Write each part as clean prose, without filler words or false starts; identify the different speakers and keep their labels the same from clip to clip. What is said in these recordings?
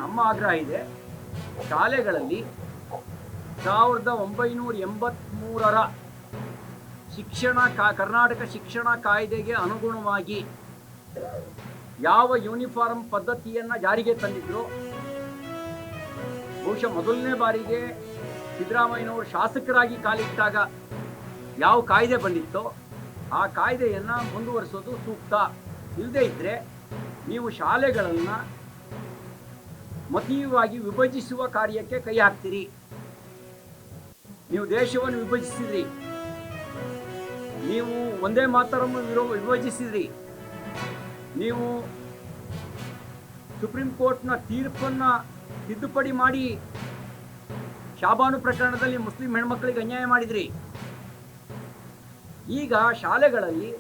Speaker 1: ನಮ್ಮ ಆಗ್ರಹ ಇದೆ, ಶಾಲೆಗಳಲ್ಲಿ 1983ರ ಕರ್ನಾಟಕ ಶಿಕ್ಷಣ ಕಾಯ್ದೆಗೆ ಅನುಗುಣವಾಗಿ ಯಾವ ಯೂನಿಫಾರ್ಮ್ ಪದ್ಧತಿಯನ್ನು ಜಾರಿಗೆ ತಂದಿದ್ರು, ಬಹುಶಃ ಮೊದಲನೇ ಬಾರಿಗೆ ಸಿದ್ದರಾಮಯ್ಯನವರು ಶಾಸಕರಾಗಿ ಕಾಲಿಟ್ಟಾಗ ಯಾವ ಕಾಯ್ದೆ ಬಂದಿತ್ತೋ ಆ ಕಾಯ್ದೆಯನ್ನು ಮುಂದುವರಿಸೋದು ಸೂಕ್ತ. ಇಲ್ಲದೇ ಇದ್ದರೆ ನೀವು ಶಾಲೆಗಳನ್ನು ಮತೀಯವಾಗಿ ವಿಭಜಿಸುವ ಕಾರ್ಯಕ್ಕೆ ಕೈ ಹಾಕ್ತೀರಿ. ನೀವು ದೇಶವನ್ನು ವಿಭಜಿಸಿದ್ರಿ, ನೀವು ಒಂದೇ ಮಾತರನ್ನು ವಿಭಜಿಸಿದ್ರಿ, ನೀವು ಸುಪ್ರೀಂ ಕೋರ್ಟ್ನ ತೀರ್ಪನ್ನು ತಿದ್ದುಪಡಿ ಮಾಡಿ ಶಾಬಾನು ಪ್ರಕರಣದಲ್ಲಿ ಮುಸ್ಲಿಂ ಹೆಣ್ಮಕ್ಳಿಗೆ ಅನ್ಯಾಯ ಮಾಡಿದ್ರಿ. ಈಗ ಶಾಲೆಗಳಲ್ಲಿ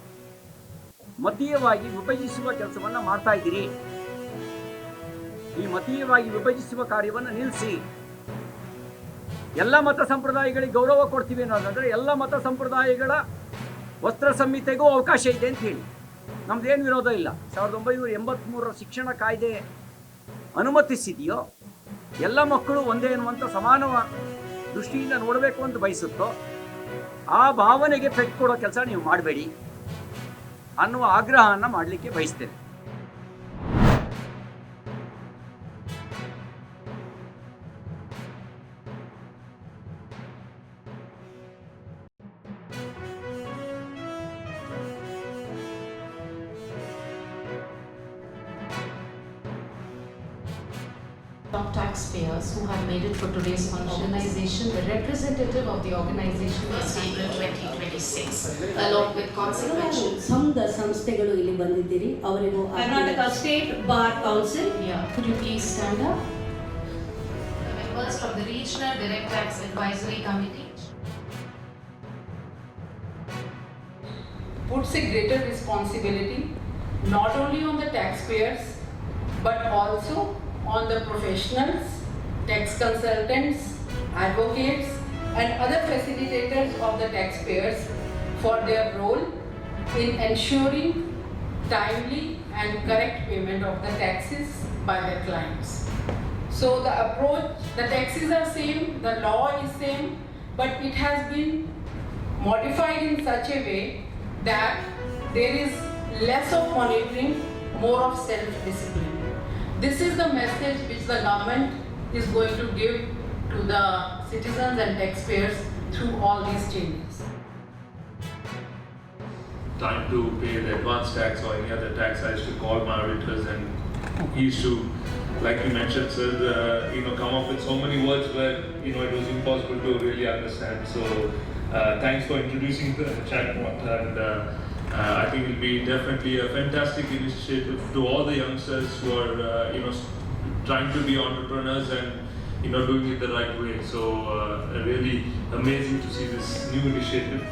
Speaker 1: ಮತೀಯವಾಗಿ ವಿಭಜಿಸುವ ಕೆಲಸವನ್ನು ಮಾಡ್ತಾ ಇದ್ದೀರಿ. ಈ ಮತೀಯವಾಗಿ ವಿಭಜಿಸುವ ಕಾರ್ಯವನ್ನು ನಿಲ್ಲಿಸಿ. ಎಲ್ಲ ಮತ ಸಂಪ್ರದಾಯಗಳಿಗೆ ಗೌರವ ಕೊಡ್ತೀವಿ ಅನ್ನೋದಾದರೆ ಎಲ್ಲ ಮತ ಸಂಪ್ರದಾಯಗಳ ವಸ್ತ್ರ ಸಂಹಿತೆಗೂ ಅವಕಾಶ ಇದೆ ಅಂತ ಹೇಳಿ, ನಮ್ದೇನು ವಿರೋಧ ಇಲ್ಲ. 1983ರ ಶಿಕ್ಷಣ ಕಾಯ್ದೆ ಅನುಮತಿಸಿದೆಯೋ ಎಲ್ಲ ಮಕ್ಕಳು ಒಂದೇ ಎನ್ನುವಂಥ ಸಮಾನ ದೃಷ್ಟಿಯಿಂದ ನೋಡಬೇಕು ಅಂತ ಬಯಸುತ್ತೋ ಆ ಭಾವನೆಗೆ ಪೆಟ್ಟು ಕೊಡೋ ಕೆಲಸ ನೀವು ಮಾಡಬೇಡಿ ಅನ್ನುವ ಆಗ್ರಹವನ್ನು ಮಾಡಲಿಕ್ಕೆ ಬಯಸ್ತೇನೆ.
Speaker 2: Top taxpayers who have made it for today's organization. The representative of the organization is April 2026, along with consultation.
Speaker 3: ಸಂಘ ಸಂಸ್ಥೆಗಳು ಇಲ್ಲಿ ಬಂದಿದ್ದೀರಿ, ಅವರಿಗೂ Karnataka state bar council.
Speaker 2: Could you please stand up? The members from the Regional Direct Tax Advisory Committee.
Speaker 4: Puts a greater responsibility not only on the taxpayers but also on the professionals, tax consultants, advocates and other facilitators of the taxpayers for their role in ensuring timely and correct payment of the taxes by their clients. So the approach, the taxes are same, the law is same, but it has been modified in such a way that there is less of monitoring, more of self-discipline. This is the message which the government is going to give to the citizens and taxpayers through all these changes.
Speaker 5: Time to pay the advance tax or any other tax, I used to call my auditors and he used to, like you mentioned, sir, come up with so many words where it was impossible to really understand. So thanks for introducing the chatbot, and I think it will be definitely a fantastic initiative to all the youngsters who are trying to be entrepreneurs and doing it the right way. So really amazing to see this new initiative.